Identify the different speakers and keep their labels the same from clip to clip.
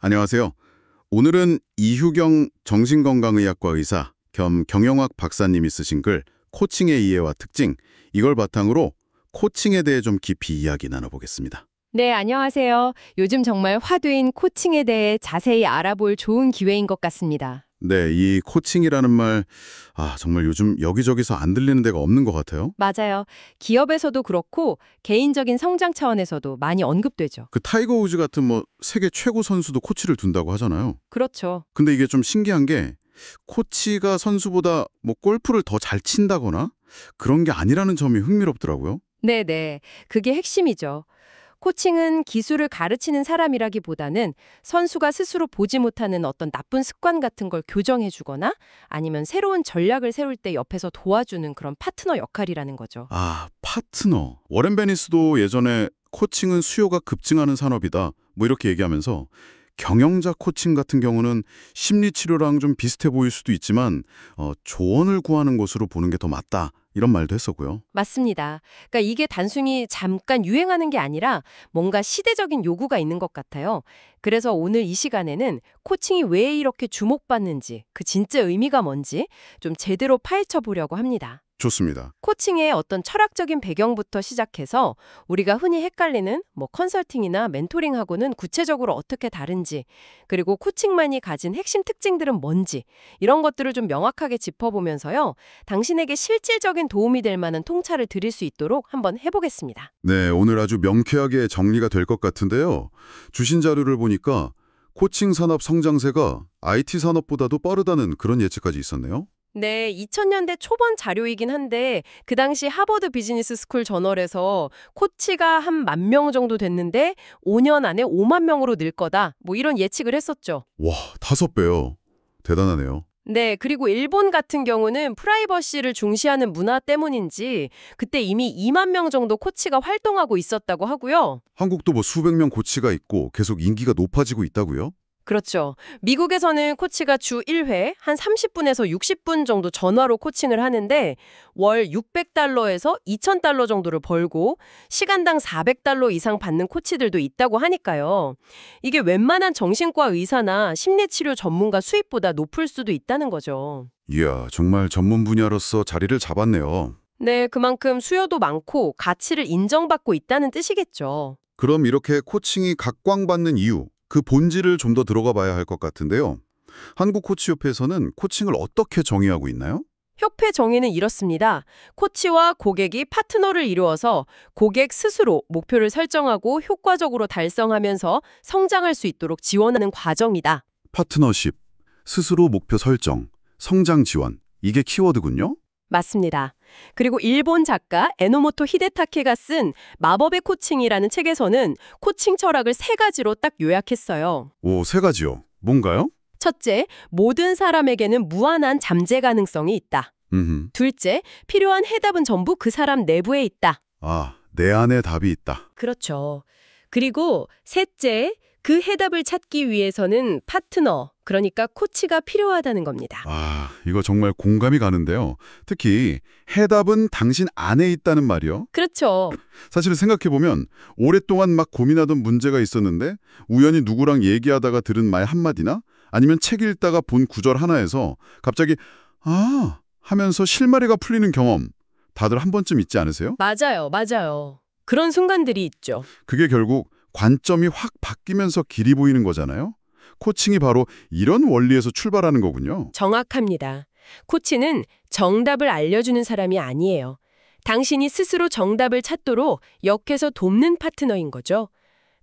Speaker 1: 안녕하세요. 오늘은 이휴경 정신건강의학과 의사 겸 경영학 박사님이 쓰신 글 코칭의 이해와 특징, 이걸 바탕으로 코칭에 대해 좀 깊이 이야기 나눠보겠습니다.
Speaker 2: 네, 안녕하세요. 요즘 정말 화두인 코칭에 대해 자세히 알아볼 좋은 기회인 것 같습니다.
Speaker 1: 네, 이 코칭이라는 말, 정말 요즘 여기저기서 안 들리는 데가 없는 것 같아요.
Speaker 2: 맞아요. 기업에서도 그렇고 개인적인 성장 차원에서도 많이 언급되죠.
Speaker 1: 그 타이거 우즈 같은 세계 최고 선수도 코치를 둔다고 하잖아요.
Speaker 2: 그렇죠.
Speaker 1: 근데 이게 좀 신기한 게 코치가 선수보다 골프를 더 잘 친다거나 그런 게 아니라는 점이 흥미롭더라고요.
Speaker 2: 네네. 그게 핵심이죠. 코칭은 기술을 가르치는 사람이라기보다는 선수가 스스로 보지 못하는 어떤 나쁜 습관 같은 걸 교정해주거나 아니면 새로운 전략을 세울 때 옆에서 도와주는 그런 파트너 역할이라는 거죠.
Speaker 1: 파트너. 워렌 베니스도 예전에 코칭은 수요가 급증하는 산업이다. 이렇게 얘기하면서 경영자 코칭 같은 경우는 심리치료랑 좀 비슷해 보일 수도 있지만 조언을 구하는 것으로 보는 게 더 맞다. 이런 말도 했었고요.
Speaker 2: 맞습니다. 그러니까 이게 단순히 잠깐 유행하는 게 아니라 뭔가 시대적인 요구가 있는 것 같아요. 그래서 오늘 이 시간에는 코칭이 왜 이렇게 주목받는지, 그 진짜 의미가 뭔지 좀 제대로 파헤쳐 보려고 합니다.
Speaker 1: 좋습니다.
Speaker 2: 코칭의 어떤 철학적인 배경부터 시작해서 우리가 흔히 헷갈리는 컨설팅이나 멘토링하고는 구체적으로 어떻게 다른지, 그리고 코칭만이 가진 핵심 특징들은 뭔지 이런 것들을 좀 명확하게 짚어보면서요. 당신에게 실질적인 도움이 될 만한 통찰을 드릴 수 있도록 한번 해보겠습니다.
Speaker 1: 네, 오늘 아주 명쾌하게 정리가 될 것 같은데요. 주신 자료를 보니까 코칭 산업 성장세가 IT 산업보다도 빠르다는 그런 예측까지 있었네요.
Speaker 2: 네, 2000년대 초반 자료이긴 한데 그 당시 하버드 비즈니스 스쿨 저널에서 코치가 한 10,000명 정도 됐는데 5년 안에 5만 명으로 늘 거다. 이런 예측을 했었죠.
Speaker 1: 와, 5배요. 대단하네요.
Speaker 2: 네, 그리고 일본 같은 경우는 프라이버시를 중시하는 문화 때문인지 그때 이미 2만 명 정도 코치가 활동하고 있었다고 하고요.
Speaker 1: 한국도 수백 명 코치가 있고 계속 인기가 높아지고 있다고요?
Speaker 2: 그렇죠. 미국에서는 코치가 주 1회 한 30분에서 60분 정도 전화로 코칭을 하는데 월 600달러에서 2,000달러 정도를 벌고 시간당 400달러 이상 받는 코치들도 있다고 하니까요. 이게 웬만한 정신과 의사나 심리치료 전문가 수입보다 높을 수도 있다는 거죠.
Speaker 1: 이야, 정말 전문 분야로서 자리를 잡았네요.
Speaker 2: 네, 그만큼 수요도 많고 가치를 인정받고 있다는 뜻이겠죠.
Speaker 1: 그럼 이렇게 코칭이 각광받는 이유, 그 본질을 좀 더 들어가 봐야 할 것 같은데요. 한국코치협회에서는 코칭을 어떻게 정의하고 있나요?
Speaker 2: 협회 정의는 이렇습니다. 코치와 고객이 파트너를 이루어서 고객 스스로 목표를 설정하고 효과적으로 달성하면서 성장할 수 있도록 지원하는 과정이다.
Speaker 1: 파트너십, 스스로 목표 설정, 성장 지원, 이게 키워드군요.
Speaker 2: 맞습니다. 그리고 일본 작가 에노모토 히데타케가 쓴 마법의 코칭이라는 책에서는 코칭 철학을 3가지로 딱 요약했어요.
Speaker 1: 오, 3가지요. 뭔가요?
Speaker 2: 첫째, 모든 사람에게는 무한한 잠재 가능성이 있다. 둘째, 필요한 해답은 전부 그 사람 내부에 있다.
Speaker 1: 내 안에 답이 있다.
Speaker 2: 그렇죠. 그리고 셋째, 그 해답을 찾기 위해서는 파트너, 그러니까 코치가 필요하다는 겁니다.
Speaker 1: 이거 정말 공감이 가는데요. 특히 해답은 당신 안에 있다는 말이요.
Speaker 2: 그렇죠.
Speaker 1: 사실 생각해보면 오랫동안 막 고민하던 문제가 있었는데 우연히 누구랑 얘기하다가 들은 말 한마디나 아니면 책 읽다가 본 구절 하나에서 갑자기 하면서 실마리가 풀리는 경험 다들 한 번쯤 있지 않으세요?
Speaker 2: 맞아요. 그런 순간들이 있죠.
Speaker 1: 그게 결국 관점이 확 바뀌면서 길이 보이는 거잖아요. 코칭이 바로 이런 원리에서 출발하는 거군요.
Speaker 2: 정확합니다. 코치는 정답을 알려주는 사람이 아니에요. 당신이 스스로 정답을 찾도록 역해서 돕는 파트너인 거죠.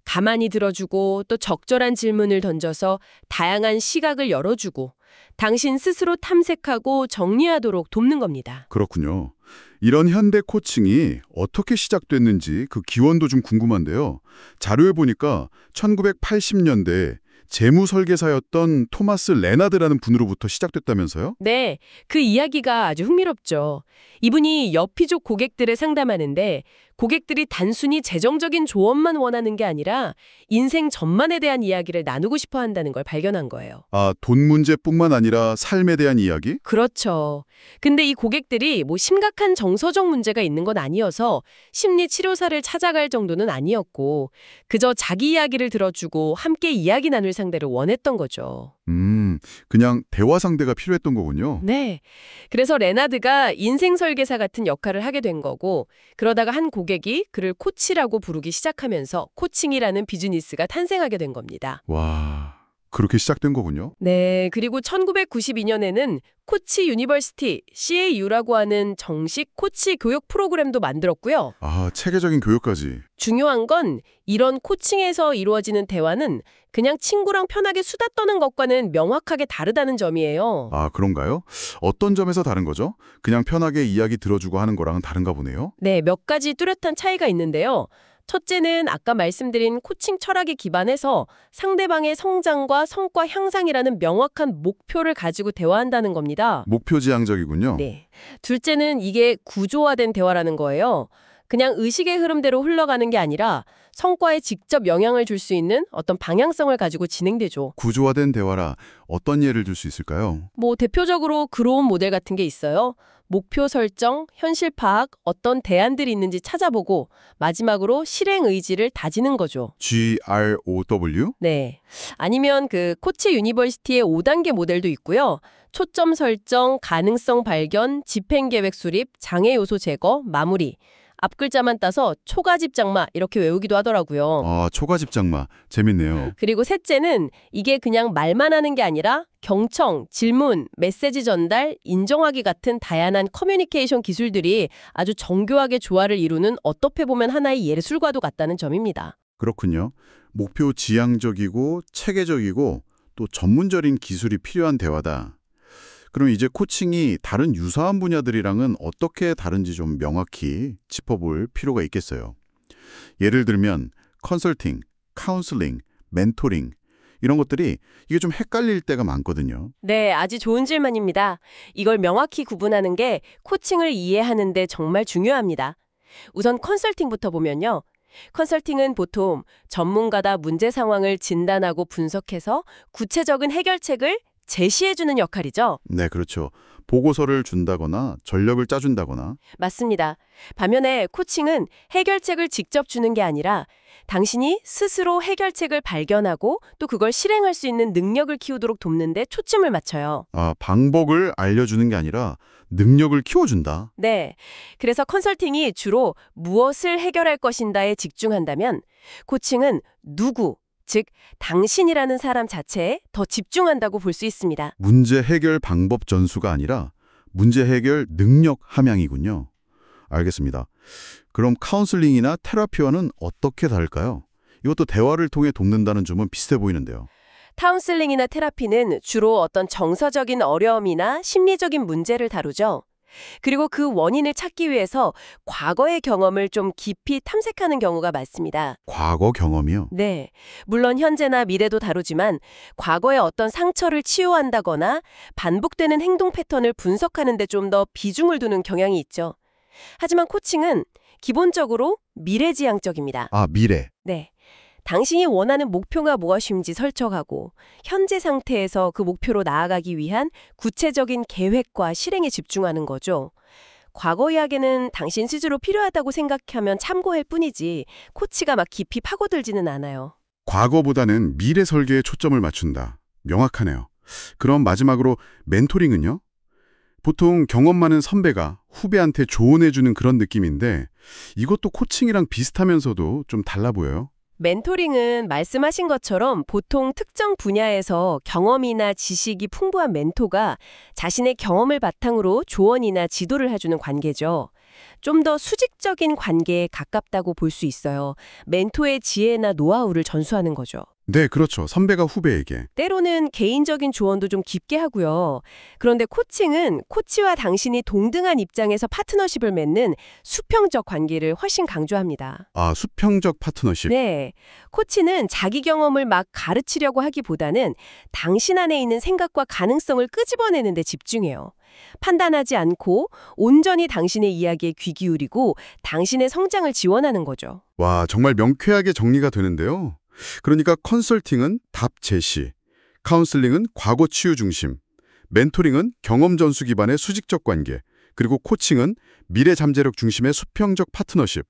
Speaker 2: 가만히 들어주고 또 적절한 질문을 던져서 다양한 시각을 열어주고 당신 스스로 탐색하고 정리하도록 돕는 겁니다.
Speaker 1: 그렇군요. 이런 현대 코칭이 어떻게 시작됐는지 그 기원도 좀 궁금한데요. 자료에 보니까 1980년대에 재무 설계사였던 토마스 레나드라는 분으로부터 시작됐다면서요?
Speaker 2: 네, 그 이야기가 아주 흥미롭죠. 이분이 여피족 고객들을 상담하는데 고객들이 단순히 재정적인 조언만 원하는 게 아니라 인생 전반에 대한 이야기를 나누고 싶어 한다는 걸 발견한 거예요.
Speaker 1: 아, 돈 문제뿐만 아니라 삶에 대한 이야기?
Speaker 2: 그렇죠. 근데 이 고객들이 뭐 심각한 정서적 문제가 있는 건 아니어서 심리 치료사를 찾아갈 정도는 아니었고 그저 자기 이야기를 들어주고 함께 이야기 나눌 상대를 원했던 거죠.
Speaker 1: 그냥 대화 상대가 필요했던 거군요.
Speaker 2: 네. 그래서 레나드가 인생 설계사 같은 역할을 하게 된 거고 그러다가 한 고객이 그를 코치라고 부르기 시작하면서 코칭이라는 비즈니스가 탄생하게 된 겁니다.
Speaker 1: 와, 그렇게 시작된 거군요.
Speaker 2: 네, 그리고 1992년에는 코치 유니버시티, CAU라고 하는 정식 코치 교육 프로그램도 만들었고요.
Speaker 1: 아, 체계적인 교육까지.
Speaker 2: 중요한 건 이런 코칭에서 이루어지는 대화는 그냥 친구랑 편하게 수다 떠는 것과는 명확하게 다르다는 점이에요.
Speaker 1: 아, 그런가요? 어떤 점에서 다른 거죠? 그냥 편하게 이야기 들어주고 하는 거랑은 다른가 보네요.
Speaker 2: 네, 몇 가지 뚜렷한 차이가 있는데요. 첫째는 아까 말씀드린 코칭 철학에 기반해서 상대방의 성장과 성과 향상이라는 명확한 목표를 가지고 대화한다는 겁니다.
Speaker 1: 목표 지향적이군요.
Speaker 2: 네. 둘째는 이게 구조화된 대화라는 거예요. 그냥 의식의 흐름대로 흘러가는 게 아니라 성과에 직접 영향을 줄 수 있는 어떤 방향성을 가지고 진행되죠.
Speaker 1: 구조화된 대화라 어떤 예를 들 수 있을까요?
Speaker 2: 뭐 대표적으로 그로운 모델 같은 게 있어요. 목표 설정, 현실 파악, 어떤 대안들이 있는지 찾아보고 마지막으로 실행 의지를 다지는 거죠.
Speaker 1: GROW?
Speaker 2: 네. 아니면 그 코치 유니버시티의 5단계 모델도 있고요. 초점 설정, 가능성 발견, 집행 계획 수립, 장애 요소 제거, 마무리. 앞글자만 따서 초가집장마 이렇게 외우기도 하더라고요.
Speaker 1: 아, 초가집장마. 재밌네요.
Speaker 2: 그리고 셋째는 이게 그냥 말만 하는 게 아니라 경청, 질문, 메시지 전달, 인정하기 같은 다양한 커뮤니케이션 기술들이 아주 정교하게 조화를 이루는 어떻게 보면 하나의 예술과도 같다는 점입니다.
Speaker 1: 그렇군요. 목표 지향적이고 체계적이고 또 전문적인 기술이 필요한 대화다. 그럼 이제 코칭이 다른 유사한 분야들이랑은 어떻게 다른지 좀 명확히 짚어볼 필요가 있겠어요. 예를 들면 컨설팅, 카운슬링, 멘토링 이런 것들이 이게 좀 헷갈릴 때가 많거든요.
Speaker 2: 네, 아주 좋은 질문입니다. 이걸 명확히 구분하는 게 코칭을 이해하는 데 정말 중요합니다. 우선 컨설팅부터 보면요. 컨설팅은 보통 전문가다 문제 상황을 진단하고 분석해서 구체적인 해결책을 제시해주는 역할이죠.
Speaker 1: 네, 그렇죠. 보고서를 준다거나 전력을 짜준다거나.
Speaker 2: 맞습니다. 반면에 코칭은 해결책을 직접 주는 게 아니라 당신이 스스로 해결책을 발견하고 또 그걸 실행할 수 있는 능력을 키우도록 돕는 데 초점을 맞춰요.
Speaker 1: 아, 방법을 알려주는 게 아니라 능력을 키워준다.
Speaker 2: 네. 그래서 컨설팅이 주로 무엇을 해결할 것인가에 집중한다면 코칭은 누구, 즉 당신이라는 사람 자체에 더 집중한다고 볼 수 있습니다.
Speaker 1: 문제 해결 방법 전수가 아니라 문제 해결 능력 함양이군요. 알겠습니다. 그럼 카운슬링이나 테라피와는 어떻게 다를까요? 이것도 대화를 통해 돕는다는 점은 비슷해 보이는데요.
Speaker 2: 카운슬링이나 테라피는 주로 어떤 정서적인 어려움이나 심리적인 문제를 다루죠. 그리고 그 원인을 찾기 위해서 과거의 경험을 좀 깊이 탐색하는 경우가 많습니다.
Speaker 1: 과거 경험이요?
Speaker 2: 네. 물론 현재나 미래도 다루지만 과거의 어떤 상처를 치유한다거나 반복되는 행동 패턴을 분석하는 데 좀 더 비중을 두는 경향이 있죠. 하지만 코칭은 기본적으로 미래지향적입니다.
Speaker 1: 아, 미래.
Speaker 2: 네. 당신이 원하는 목표가 무엇인지 설정하고 현재 상태에서 그 목표로 나아가기 위한 구체적인 계획과 실행에 집중하는 거죠. 과거 이야기는 당신 스스로 필요하다고 생각하면 참고할 뿐이지 코치가 막 깊이 파고들지는 않아요.
Speaker 1: 과거보다는 미래 설계에 초점을 맞춘다. 명확하네요. 그럼 마지막으로 멘토링은요? 보통 경험 많은 선배가 후배한테 조언해주는 그런 느낌인데 이것도 코칭이랑 비슷하면서도 좀 달라 보여요.
Speaker 2: 멘토링은 말씀하신 것처럼 보통 특정 분야에서 경험이나 지식이 풍부한 멘토가 자신의 경험을 바탕으로 조언이나 지도를 해주는 관계죠. 좀 더 수직적인 관계에 가깝다고 볼 수 있어요. 멘토의 지혜나 노하우를 전수하는 거죠.
Speaker 1: 네, 그렇죠. 선배가 후배에게.
Speaker 2: 때로는 개인적인 조언도 좀 깊게 하고요. 그런데 코칭은 코치와 당신이 동등한 입장에서 파트너십을 맺는 수평적 관계를 훨씬 강조합니다.
Speaker 1: 아, 수평적 파트너십.
Speaker 2: 네. 코치는 자기 경험을 막 가르치려고 하기보다는 당신 안에 있는 생각과 가능성을 끄집어내는 데 집중해요. 판단하지 않고 온전히 당신의 이야기에 귀 기울이고 당신의 성장을 지원하는 거죠.
Speaker 1: 와, 정말 명쾌하게 정리가 되는데요. 그러니까 컨설팅은 답 제시, 카운슬링은 과거 치유 중심, 멘토링은 경험 전수 기반의 수직적 관계, 그리고 코칭은 미래 잠재력 중심의 수평적 파트너십.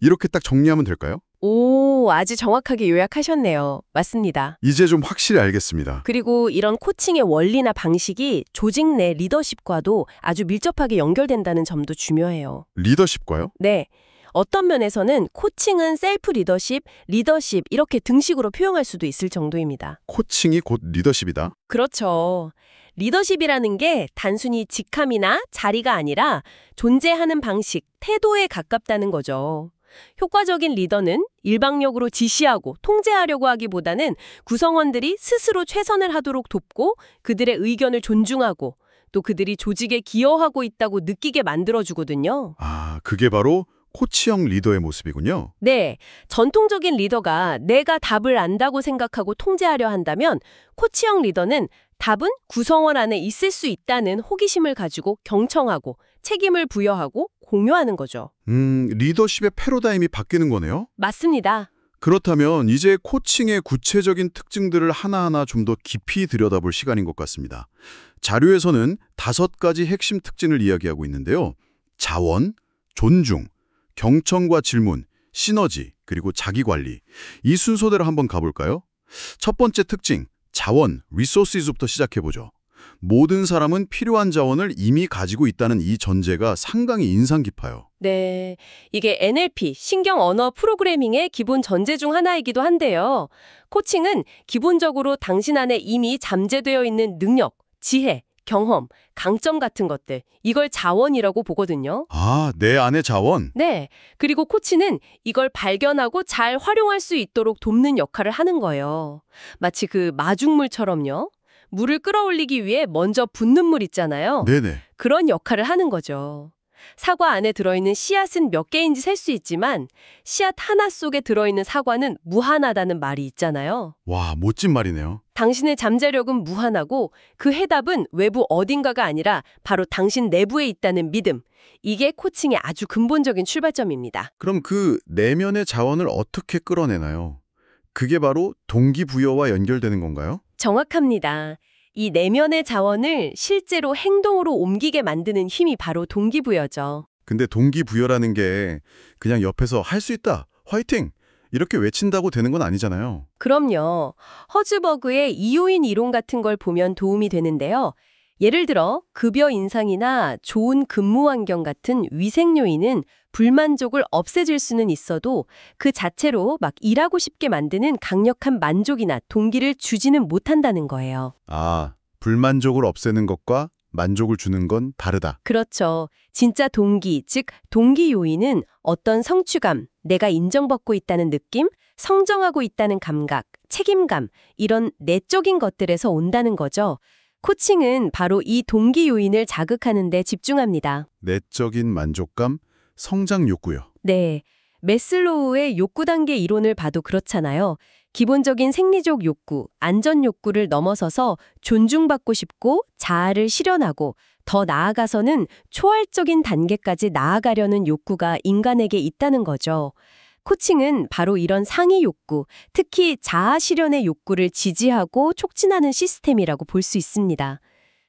Speaker 1: 이렇게 딱 정리하면 될까요?
Speaker 2: 오, 아주 정확하게 요약하셨네요. 맞습니다.
Speaker 1: 이제 좀 확실히 알겠습니다.
Speaker 2: 그리고 이런 코칭의 원리나 방식이 조직 내 리더십과도 아주 밀접하게 연결된다는 점도 중요해요.
Speaker 1: 리더십과요?
Speaker 2: 네. 어떤 면에서는 코칭은 셀프 리더십, 리더십 이렇게 등식으로 표현할 수도 있을 정도입니다.
Speaker 1: 코칭이 곧 리더십이다.
Speaker 2: 그렇죠. 리더십이라는 게 단순히 직함이나 자리가 아니라 존재하는 방식, 태도에 가깝다는 거죠. 효과적인 리더는 일방적으로 지시하고 통제하려고 하기보다는 구성원들이 스스로 최선을 하도록 돕고 그들의 의견을 존중하고 또 그들이 조직에 기여하고 있다고 느끼게 만들어주거든요.
Speaker 1: 아, 그게 바로 코치형 리더의 모습이군요.
Speaker 2: 네, 전통적인 리더가 내가 답을 안다고 생각하고 통제하려 한다면 코치형 리더는 답은 구성원 안에 있을 수 있다는 호기심을 가지고 경청하고 책임을 부여하고 공유하는 거죠.
Speaker 1: 리더십의 패러다임이 바뀌는 거네요.
Speaker 2: 맞습니다.
Speaker 1: 그렇다면 이제 코칭의 구체적인 특징들을 하나하나 좀 더 깊이 들여다볼 시간인 것 같습니다. 자료에서는 5가지 핵심 특징을 이야기하고 있는데요. 자원, 존중, 경청과 질문, 시너지, 그리고 자기관리. 이 순서대로 한번 가볼까요? 첫 번째 특징, 자원, resources부터 시작해보죠. 모든 사람은 필요한 자원을 이미 가지고 있다는 이 전제가 상당히 인상 깊어요.
Speaker 2: 네, 이게 NLP, 신경 언어 프로그래밍의 기본 전제 중 하나이기도 한데요. 코칭은 기본적으로 당신 안에 이미 잠재되어 있는 능력, 지혜, 경험, 강점 같은 것들, 이걸 자원이라고 보거든요.
Speaker 1: 아, 내 안의 자원?
Speaker 2: 네, 그리고 코치는 이걸 발견하고 잘 활용할 수 있도록 돕는 역할을 하는 거예요. 마치 그 마중물처럼요. 물을 끌어올리기 위해 먼저 붓는 물 있잖아요.
Speaker 1: 네네.
Speaker 2: 그런 역할을 하는 거죠. 사과 안에 들어있는 씨앗은 몇 개인지 셀 수 있지만 씨앗 하나 속에 들어있는 사과는 무한하다는 말이 있잖아요.
Speaker 1: 와, 멋진 말이네요.
Speaker 2: 당신의 잠재력은 무한하고 그 해답은 외부 어딘가가 아니라 바로 당신 내부에 있다는 믿음. 이게 코칭의 아주 근본적인 출발점입니다.
Speaker 1: 그럼 그 내면의 자원을 어떻게 끌어내나요? 그게 바로 동기부여와 연결되는 건가요?
Speaker 2: 정확합니다. 이 내면의 자원을 실제로 행동으로 옮기게 만드는 힘이 바로 동기부여죠.
Speaker 1: 근데 동기부여라는 게 그냥 옆에서 할 수 있다, 화이팅! 이렇게 외친다고 되는 건 아니잖아요.
Speaker 2: 그럼요. 허즈버그의 이요인 이론 같은 걸 보면 도움이 되는데요. 예를 들어 급여 인상이나 좋은 근무 환경 같은 위생 요인은 불만족을 없애줄 수는 있어도 그 자체로 막 일하고 싶게 만드는 강력한 만족이나 동기를 주지는 못한다는 거예요.
Speaker 1: 아, 불만족을 없애는 것과 만족을 주는 건 다르다.
Speaker 2: 그렇죠. 진짜 동기, 즉 동기 요인은 어떤 성취감, 내가 인정받고 있다는 느낌, 성장하고 있다는 감각, 책임감, 이런 내적인 것들에서 온다는 거죠. 코칭은 바로 이 동기 요인을 자극하는 데 집중합니다.
Speaker 1: 내적인 만족감, 성장 욕구요.
Speaker 2: 네. 매슬로우의 욕구 단계 이론을 봐도 그렇잖아요. 기본적인 생리적 욕구, 안전 욕구를 넘어서서 존중받고 싶고 자아를 실현하고 더 나아가서는 초월적인 단계까지 나아가려는 욕구가 인간에게 있다는 거죠. 코칭은 바로 이런 상위 욕구, 특히 자아 실현의 욕구를 지지하고 촉진하는 시스템이라고 볼 수 있습니다.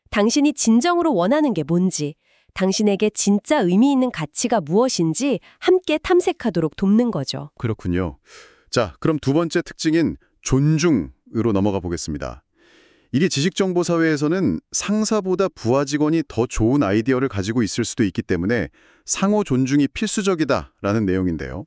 Speaker 2: 당신이 진정으로 원하는 게 뭔지, 당신에게 진짜 의미 있는 가치가 무엇인지 함께 탐색하도록 돕는 거죠.
Speaker 1: 그렇군요. 자, 그럼 두 번째 특징인 존중으로 넘어가 보겠습니다. 이게 지식정보 사회에서는 상사보다 부하 직원이 더 좋은 아이디어를 가지고 있을 수도 있기 때문에 상호 존중이 필수적이다라는 내용인데요.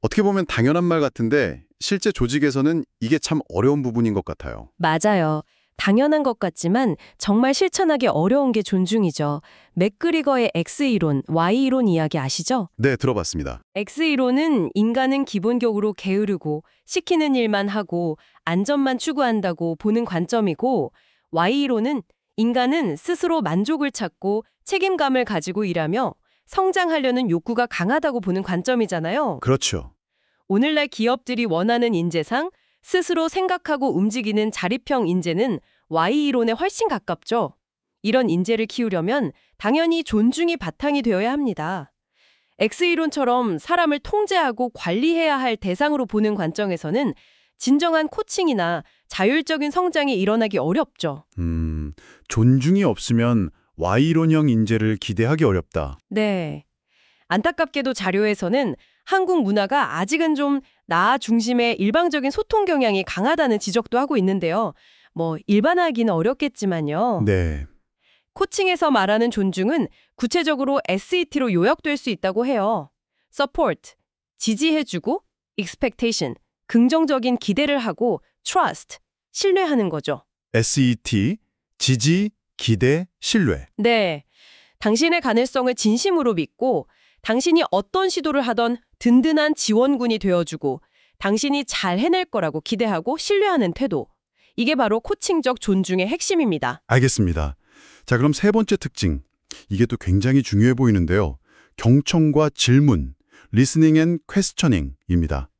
Speaker 1: 어떻게 보면 당연한 말 같은데 실제 조직에서는 이게 참 어려운 부분인 것 같아요.
Speaker 2: 맞아요. 당연한 것 같지만 정말 실천하기 어려운 게 존중이죠. 맥그리거의 X이론, Y이론 이야기 아시죠?
Speaker 1: 네, 들어봤습니다.
Speaker 2: X이론은 인간은 기본적으로 게으르고 시키는 일만 하고 안전만 추구한다고 보는 관점이고, Y이론은 인간은 스스로 만족을 찾고 책임감을 가지고 일하며 성장하려는 욕구가 강하다고 보는 관점이잖아요.
Speaker 1: 그렇죠.
Speaker 2: 오늘날 기업들이 원하는 인재상 스스로 생각하고 움직이는 자립형 인재는 Y이론에 훨씬 가깝죠. 이런 인재를 키우려면 당연히 존중이 바탕이 되어야 합니다. X이론처럼 사람을 통제하고 관리해야 할 대상으로 보는 관점에서는 진정한 코칭이나 자율적인 성장이 일어나기 어렵죠.
Speaker 1: 존중이 없으면 Y론형 인재를 기대하기 어렵다.
Speaker 2: 네. 안타깝게도 자료에서는 한국 문화가 아직은 좀 나 중심의 일방적인 소통 경향이 강하다는 지적도 하고 있는데요. 일반화하기는 어렵겠지만요.
Speaker 1: 네.
Speaker 2: 코칭에서 말하는 존중은 구체적으로 SET로 요약될 수 있다고 해요. support, 지지해주고, expectation, 긍정적인 기대를 하고, trust, 신뢰하는 거죠.
Speaker 1: SET, 지지, 기대, 신뢰.
Speaker 2: 네. 당신의 가능성을 진심으로 믿고, 당신이 어떤 시도를 하던 든든한 지원군이 되어주고, 당신이 잘 해낼 거라고 기대하고 신뢰하는 태도. 이게 바로 코칭적 존중의 핵심입니다.
Speaker 1: 알겠습니다. 자, 그럼 세 번째 특징. 이게 또 굉장히 중요해 보이는데요. 경청과 질문, listening and questioning입니다.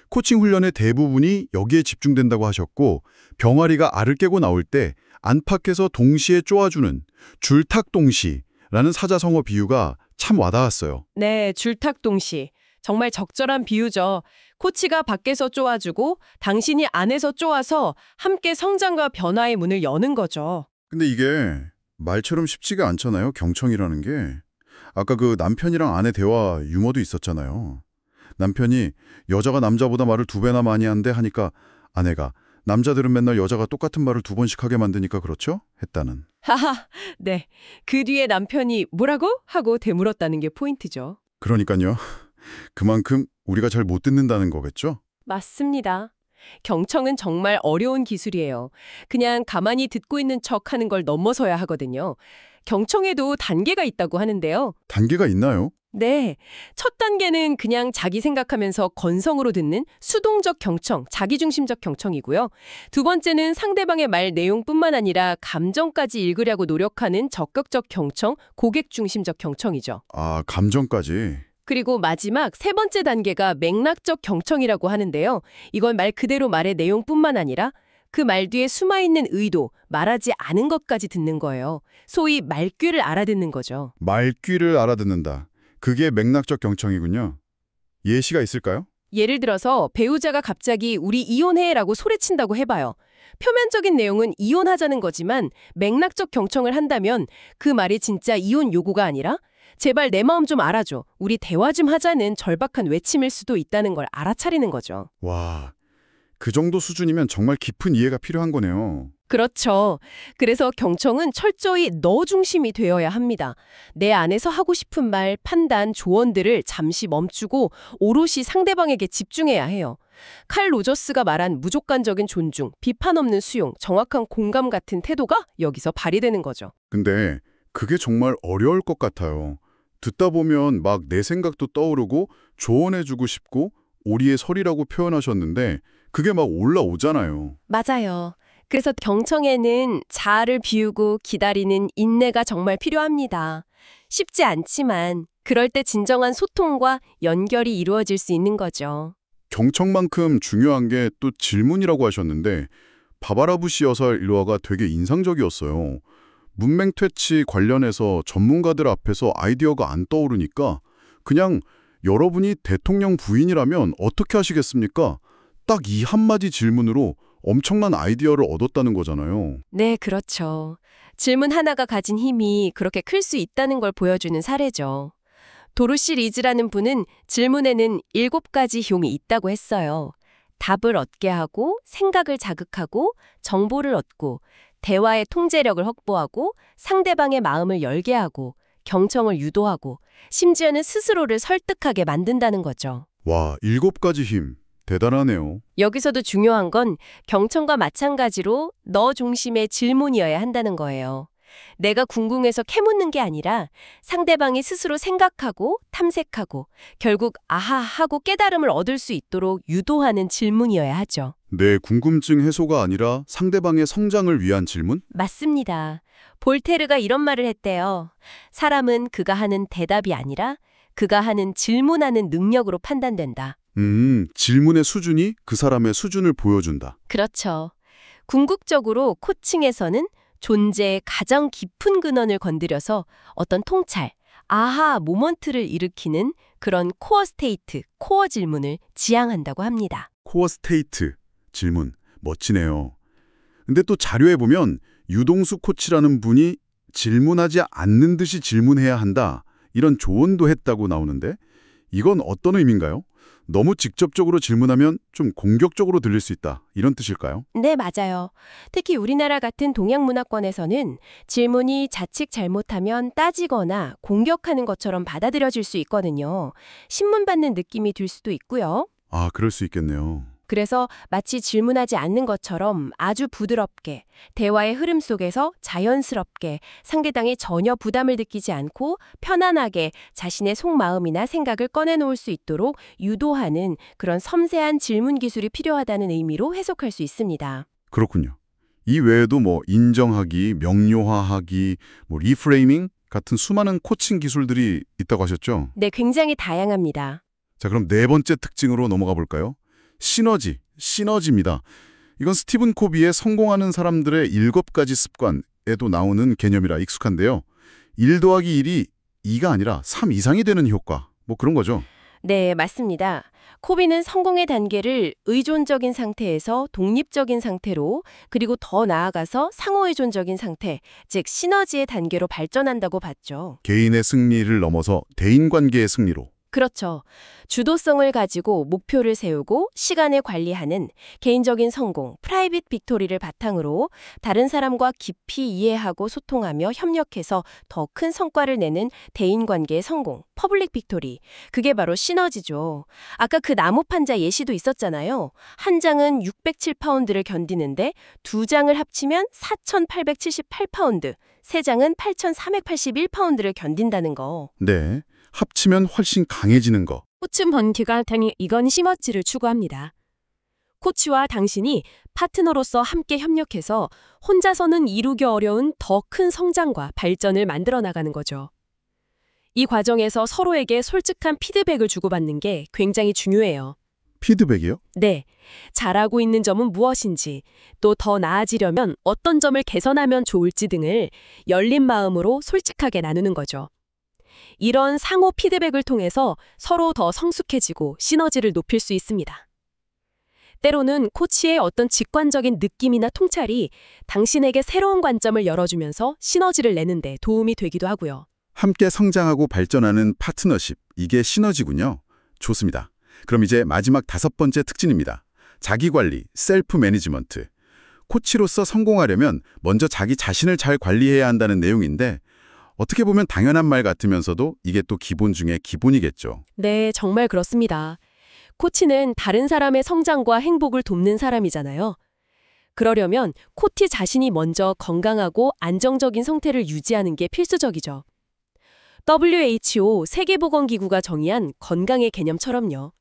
Speaker 1: 코칭 훈련의 대부분이 여기에 집중된다고 하셨고, 병아리가 알을 깨고 나올 때 안팎에서 동시에 쪼아주는 줄탁동시라는 사자성어 비유가 참 와닿았어요.
Speaker 2: 네, 줄탁동시. 정말 적절한 비유죠. 코치가 밖에서 쪼아주고 당신이 안에서 쪼아서 함께 성장과 변화의 문을 여는 거죠.
Speaker 1: 근데 이게 말처럼 쉽지가 않잖아요. 경청이라는 게. 아까 그 남편이랑 아내 대화 유머도 있었잖아요. 남편이 여자가 남자보다 말을 2배나 많이 한대 하니까 아내가 남자들은 맨날 여자가 똑같은 말을 2번씩 하게 만드니까 그렇죠? 했다는.
Speaker 2: 하하, 네. 그 뒤에 남편이 뭐라고? 하고 되물었다는 게 포인트죠.
Speaker 1: 그러니까요. 그만큼 우리가 잘 못 듣는다는 거겠죠?
Speaker 2: 맞습니다. 경청은 정말 어려운 기술이에요. 그냥 가만히 듣고 있는 척 하는 걸 넘어서야 하거든요. 경청에도 단계가 있다고 하는데요.
Speaker 1: 단계가 있나요?
Speaker 2: 네. 첫 단계는 그냥 자기 생각하면서 건성으로 듣는 수동적 경청, 자기중심적 경청이고요. 두 번째는 상대방의 말 내용뿐만 아니라 감정까지 읽으려고 노력하는 적극적 경청, 고객중심적 경청이죠.
Speaker 1: 아, 감정까지.
Speaker 2: 그리고 마지막 세 번째 단계가 맥락적 경청이라고 하는데요. 이건 말 그대로 말의 내용뿐만 아니라 그 말 뒤에 숨어있는 의도, 말하지 않은 것까지 듣는 거예요. 소위 말귀를 알아듣는 거죠.
Speaker 1: 말귀를 알아듣는다. 그게 맥락적 경청이군요. 예시가 있을까요?
Speaker 2: 예를 들어서 배우자가 갑자기 우리 이혼해라고 소리친다고 해봐요. 표면적인 내용은 이혼하자는 거지만 맥락적 경청을 한다면 그 말이 진짜 이혼 요구가 아니라 제발 내 마음 좀 알아줘. 우리 대화 좀 하자는 절박한 외침일 수도 있다는 걸 알아차리는 거죠.
Speaker 1: 와, 그 정도 수준이면 정말 깊은 이해가 필요한 거네요.
Speaker 2: 그렇죠. 그래서 경청은 철저히 너 중심이 되어야 합니다. 내 안에서 하고 싶은 말, 판단, 조언들을 잠시 멈추고 오롯이 상대방에게 집중해야 해요. 칼 로저스가 말한 무조건적인 존중, 비판 없는 수용, 정확한 공감 같은 태도가 여기서 발휘되는 거죠.
Speaker 1: 근데 그게 정말 어려울 것 같아요. 듣다 보면 막 내 생각도 떠오르고 조언해주고 싶고 오리의 설이라고 표현하셨는데 그게 막 올라오잖아요.
Speaker 2: 맞아요. 그래서 경청에는 자아를 비우고 기다리는 인내가 정말 필요합니다. 쉽지 않지만 그럴 때 진정한 소통과 연결이 이루어질 수 있는 거죠.
Speaker 1: 경청만큼 중요한 게 또 질문이라고 하셨는데 바바라 부시 여사 일화가 되게 인상적이었어요. 문맹퇴치 관련해서 전문가들 앞에서 아이디어가 안 떠오르니까 그냥 여러분이 대통령 부인이라면 어떻게 하시겠습니까? 딱 이 한마디 질문으로 엄청난 아이디어를 얻었다는 거잖아요.
Speaker 2: 네, 그렇죠. 질문 하나가 가진 힘이 그렇게 클 수 있다는 걸 보여주는 사례죠. 도로시 리즈라는 분은 질문에는 7가지 효용이 있다고 했어요. 답을 얻게 하고, 생각을 자극하고, 정보를 얻고, 대화의 통제력을 확보하고, 상대방의 마음을 열게 하고, 경청을 유도하고, 심지어는 스스로를 설득하게 만든다는 거죠.
Speaker 1: 와, 7가지 힘. 대단하네요.
Speaker 2: 여기서도 중요한 건 경청과 마찬가지로 너 중심의 질문이어야 한다는 거예요. 내가 궁금해서 캐묻는 게 아니라 상대방이 스스로 생각하고 탐색하고 결국 아하 하고 깨달음을 얻을 수 있도록 유도하는 질문이어야 하죠.
Speaker 1: 내 궁금증 해소가 아니라 상대방의 성장을 위한 질문?
Speaker 2: 맞습니다. 볼테르가 이런 말을 했대요. 사람은 그가 하는 대답이 아니라 그가 하는 질문하는 능력으로 판단된다.
Speaker 1: 질문의 수준이 그 사람의 수준을 보여준다.
Speaker 2: 그렇죠. 궁극적으로 코칭에서는 존재의 가장 깊은 근원을 건드려서 어떤 통찰, 아하 모먼트를 일으키는 그런 코어 스테이트, 코어 질문을 지향한다고 합니다.
Speaker 1: 코어 스테이트, 질문, 멋지네요. 근데 또 자료에 보면 유동수 코치라는 분이 질문하지 않는 듯이 질문해야 한다, 이런 조언도 했다고 나오는데 이건 어떤 의미인가요? 너무 직접적으로 질문하면 좀 공격적으로 들릴 수 있다, 이런 뜻일까요?
Speaker 2: 네, 맞아요. 특히 우리나라 같은 동양 문화권에서는 질문이 자칫 잘못하면 따지거나 공격하는 것처럼 받아들여질 수 있거든요. 신문받는 느낌이 들 수도 있고요.
Speaker 1: 아, 그럴 수 있겠네요.
Speaker 2: 그래서 마치 질문하지 않는 것처럼 아주 부드럽게 대화의 흐름 속에서 자연스럽게 상대방이 전혀 부담을 느끼지 않고 편안하게 자신의 속마음이나 생각을 꺼내놓을 수 있도록 유도하는 그런 섬세한 질문 기술이 필요하다는 의미로 해석할 수 있습니다.
Speaker 1: 그렇군요. 이 외에도 인정하기, 명료화하기, 리프레이밍 같은 수많은 코칭 기술들이 있다고 하셨죠?
Speaker 2: 네, 굉장히 다양합니다.
Speaker 1: 자, 그럼 네 번째 특징으로 넘어가 볼까요? 시너지입니다. 이건 스티븐 코비의 성공하는 사람들의 7가지 습관에도 나오는 개념이라 익숙한데요. 1 더하기 1이 2가 아니라 3 이상이 되는 효과, 그런 거죠.
Speaker 2: 네, 맞습니다. 코비는 성공의 단계를 의존적인 상태에서 독립적인 상태로 그리고 더 나아가서 상호의존적인 상태, 즉 시너지의 단계로 발전한다고 봤죠.
Speaker 1: 개인의 승리를 넘어서 대인관계의 승리로.
Speaker 2: 그렇죠. 주도성을 가지고 목표를 세우고 시간을 관리하는 개인적인 성공, 프라이빗 빅토리를 바탕으로 다른 사람과 깊이 이해하고 소통하며 협력해서 더 큰 성과를 내는 대인관계의 성공, 퍼블릭 빅토리. 그게 바로 시너지죠. 아까 그 나무 판자 예시도 있었잖아요. 한 장은 607파운드를 견디는데 두 장을 합치면 4,878파운드, 세 장은 8,381파운드를 견딘다는 거.
Speaker 1: 네, 합치면 훨씬 강해지는 거.
Speaker 3: 코치 번티가 테니 이건 시너지를 추구합니다. 코치와 당신이 파트너로서 함께 협력해서 혼자서는 이루기 어려운 더 큰 성장과 발전을 만들어 나가는 거죠. 이 과정에서 서로에게 솔직한 피드백을 주고받는 게 굉장히 중요해요.
Speaker 1: 피드백이요?
Speaker 3: 네, 잘하고 있는 점은 무엇인지, 또 더 나아지려면 어떤 점을 개선하면 좋을지 등을 열린 마음으로 솔직하게 나누는 거죠. 이런 상호 피드백을 통해서 서로 더 성숙해지고 시너지를 높일 수 있습니다. 때로는 코치의 어떤 직관적인 느낌이나 통찰이 당신에게 새로운 관점을 열어주면서 시너지를 내는 데 도움이 되기도 하고요.
Speaker 1: 함께 성장하고 발전하는 파트너십, 이게 시너지군요. 좋습니다. 그럼 이제 마지막 5번째 특징입니다. 자기관리, 셀프 매니지먼트. 코치로서 성공하려면 먼저 자기 자신을 잘 관리해야 한다는 내용인데 어떻게 보면 당연한 말 같으면서도 이게 또 기본 중에 기본이겠죠.
Speaker 3: 네, 정말 그렇습니다. 코치는 다른 사람의 성장과 행복을 돕는 사람이잖아요. 그러려면 코치 자신이 먼저 건강하고 안정적인 상태를 유지하는 게 필수적이죠. WHO 세계보건기구가 정의한 건강의 개념처럼요.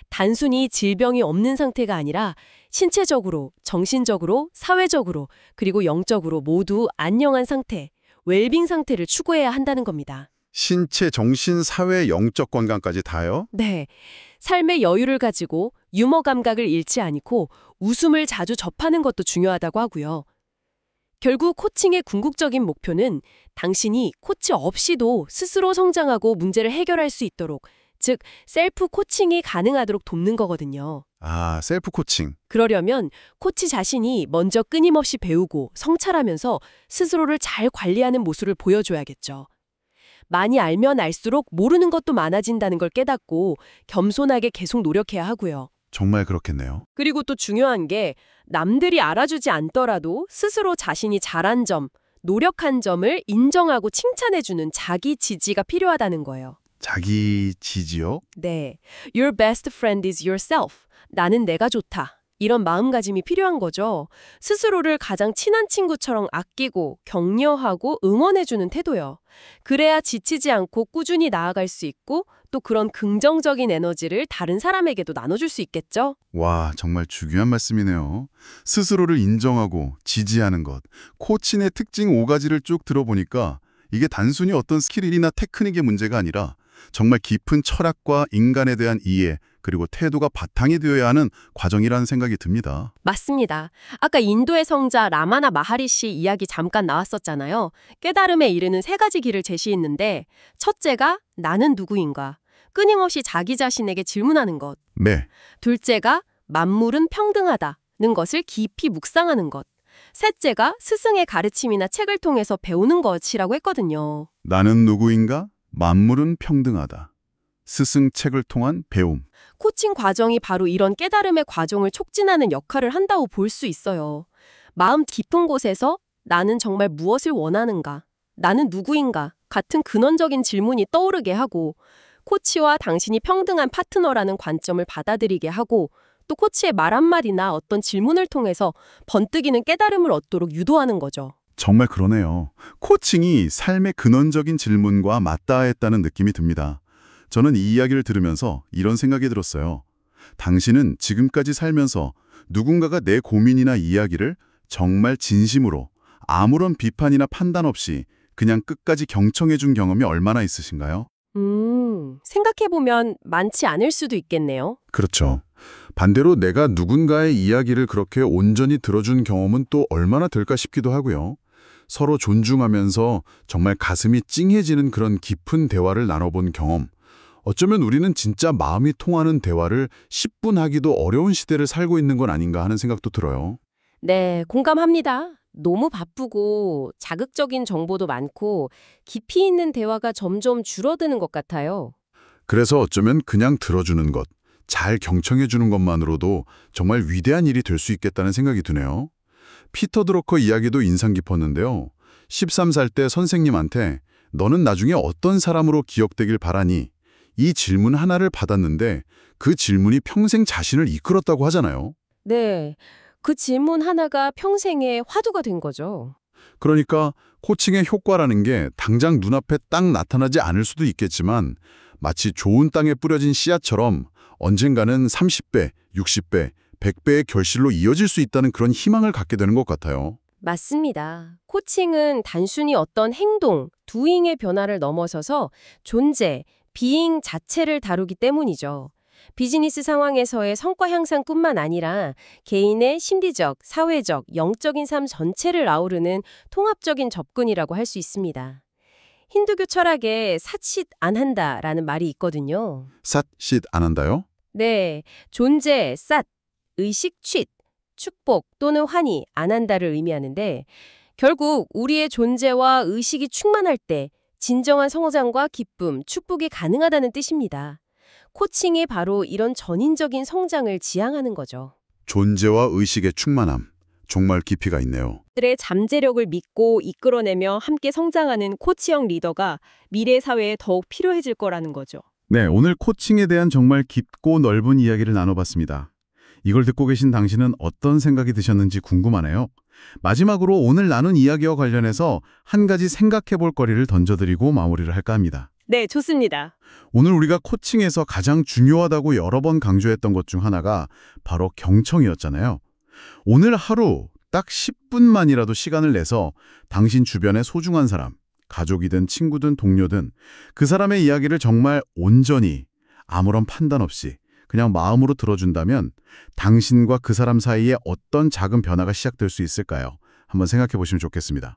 Speaker 3: 단순히 질병이 없는 상태가 아니라 신체적으로, 정신적으로, 사회적으로, 그리고 영적으로 모두 안녕한 상태, 웰빙 상태를 추구해야 한다는 겁니다.
Speaker 1: 신체, 정신, 사회, 영적 건강까지 다요?
Speaker 3: 네. 삶의 여유를 가지고 유머 감각을 잃지 않고 웃음을 자주 접하는 것도 중요하다고 하고요. 결국 코칭의 궁극적인 목표는 당신이 코치 없이도 스스로 성장하고 문제를 해결할 수 있도록, 즉 셀프 코칭이 가능하도록 돕는 거거든요.
Speaker 1: 아, 셀프 코칭.
Speaker 3: 그러려면 코치 자신이 먼저 끊임없이 배우고 성찰하면서 스스로를 잘 관리하는 모습을 보여줘야겠죠. 많이 알면 알수록 모르는 것도 많아진다는 걸 깨닫고 겸손하게 계속 노력해야 하고요.
Speaker 1: 정말 그렇겠네요.
Speaker 3: 그리고 또 중요한 게 남들이 알아주지 않더라도 스스로 자신이 잘한 점, 노력한 점을 인정하고 칭찬해주는 자기 지지가 필요하다는 거예요.
Speaker 1: 자기 지지요?
Speaker 3: 네. Your best friend is yourself. 나는 내가 좋다. 이런 마음가짐이 필요한 거죠. 스스로를 가장 친한 친구처럼 아끼고 격려하고 응원해주는 태도요. 그래야 지치지 않고 꾸준히 나아갈 수 있고 또 그런 긍정적인 에너지를 다른 사람에게도 나눠줄 수 있겠죠.
Speaker 1: 와, 정말 중요한 말씀이네요. 스스로를 인정하고 지지하는 것. 코칭의 특징 5가지를 쭉 들어보니까 이게 단순히 어떤 스킬이나 테크닉의 문제가 아니라 정말 깊은 철학과 인간에 대한 이해, 그리고 태도가 바탕이 되어야 하는 과정이라는 생각이 듭니다.
Speaker 3: 맞습니다. 아까 인도의 성자 라마나 마하리시 이야기 잠깐 나왔었잖아요. 깨달음에 이르는 3가지 길을 제시했는데 첫째가 나는 누구인가? 끊임없이 자기 자신에게 질문하는 것.
Speaker 1: 네,
Speaker 3: 둘째가 만물은 평등하다는 것을 깊이 묵상하는 것. 셋째가 스승의 가르침이나 책을 통해서 배우는 것이라고 했거든요.
Speaker 1: 나는 누구인가? 만물은 평등하다. 스승 책을 통한 배움.
Speaker 3: 코칭 과정이 바로 이런 깨달음의 과정을 촉진하는 역할을 한다고 볼 수 있어요. 마음 깊은 곳에서 나는 정말 무엇을 원하는가? 나는 누구인가? 같은 근원적인 질문이 떠오르게 하고 코치와 당신이 평등한 파트너라는 관점을 받아들이게 하고 또 코치의 말 한마디나 어떤 질문을 통해서 번뜩이는 깨달음을 얻도록 유도하는 거죠.
Speaker 1: 정말 그러네요. 코칭이 삶의 근원적인 질문과 맞닿아했다는 느낌이 듭니다. 저는 이 이야기를 들으면서 이런 생각이 들었어요. 당신은 지금까지 살면서 누군가가 내 고민이나 이야기를 정말 진심으로 아무런 비판이나 판단 없이 그냥 끝까지 경청해 준 경험이 얼마나 있으신가요?
Speaker 3: 생각해보면 많지 않을 수도 있겠네요.
Speaker 1: 그렇죠. 반대로 내가 누군가의 이야기를 그렇게 온전히 들어준 경험은 또 얼마나 될까 싶기도 하고요. 서로 존중하면서 정말 가슴이 찡해지는 그런 깊은 대화를 나눠본 경험. 어쩌면 우리는 진짜 마음이 통하는 대화를 10분 하기도 어려운 시대를 살고 있는 건 아닌가 하는 생각도 들어요.
Speaker 3: 네, 공감합니다. 너무 바쁘고 자극적인 정보도 많고 깊이 있는 대화가 점점 줄어드는 것 같아요.
Speaker 1: 그래서 어쩌면 그냥 들어주는 것, 잘 경청해 주는 것만으로도 정말 위대한 일이 될 수 있겠다는 생각이 드네요. 피터 드러커 이야기도 인상 깊었는데요. 13살 때 선생님한테 너는 나중에 어떤 사람으로 기억되길 바라니? 이 질문 하나를 받았는데 그 질문이 평생 자신을 이끌었다고 하잖아요.
Speaker 3: 네, 그 질문 하나가 평생의 화두가 된 거죠.
Speaker 1: 그러니까 코칭의 효과라는 게 당장 눈앞에 딱 나타나지 않을 수도 있겠지만 마치 좋은 땅에 뿌려진 씨앗처럼 언젠가는 30배, 60배, 100배의 결실로 이어질 수 있다는 그런 희망을 갖게 되는 것 같아요.
Speaker 3: 맞습니다. 코칭은 단순히 어떤 행동, doing의 변화를 넘어서서 존재, being 자체를 다루기 때문이죠. 비즈니스 상황에서의 성과 향상뿐만 아니라 개인의 심리적, 사회적, 영적인 삶 전체를 아우르는 통합적인 접근이라고 할 수 있습니다. 힌두교 철학에 삿쉿 안 한다라는 말이 있거든요.
Speaker 1: 삿쉿 안 한다요?
Speaker 3: 네, 존재, 삿, 의식, 쉿, 축복 또는 환희, 안 한다를 의미하는데 결국 우리의 존재와 의식이 충만할 때 진정한 성장과 기쁨, 축복이 가능하다는 뜻입니다. 코칭이 바로 이런 전인적인 성장을 지향하는 거죠.
Speaker 1: 존재와 의식의 충만함. 정말 깊이가 있네요.
Speaker 3: 들의 잠재력을 믿고 이끌어내며 함께 성장하는 코치형 리더가 미래 사회에 더욱 필요해질 거라는 거죠.
Speaker 1: 네, 오늘 코칭에 대한 정말 깊고 넓은 이야기를 나눠봤습니다. 이걸 듣고 계신 당신은 어떤 생각이 드셨는지 궁금하네요. 마지막으로 오늘 나눈 이야기와 관련해서 한 가지 생각해 볼 거리를 던져드리고 마무리를 할까 합니다.
Speaker 3: 네, 좋습니다.
Speaker 1: 오늘 우리가 코칭에서 가장 중요하다고 여러 번 강조했던 것 중 하나가 바로 경청이었잖아요. 오늘 하루 딱 10분만이라도 시간을 내서 당신 주변의 소중한 사람, 가족이든 친구든 동료든 그 사람의 이야기를 정말 온전히 아무런 판단 없이 그냥 마음으로 들어준다면 당신과 그 사람 사이에 어떤 작은 변화가 시작될 수 있을까요? 한번 생각해 보시면 좋겠습니다.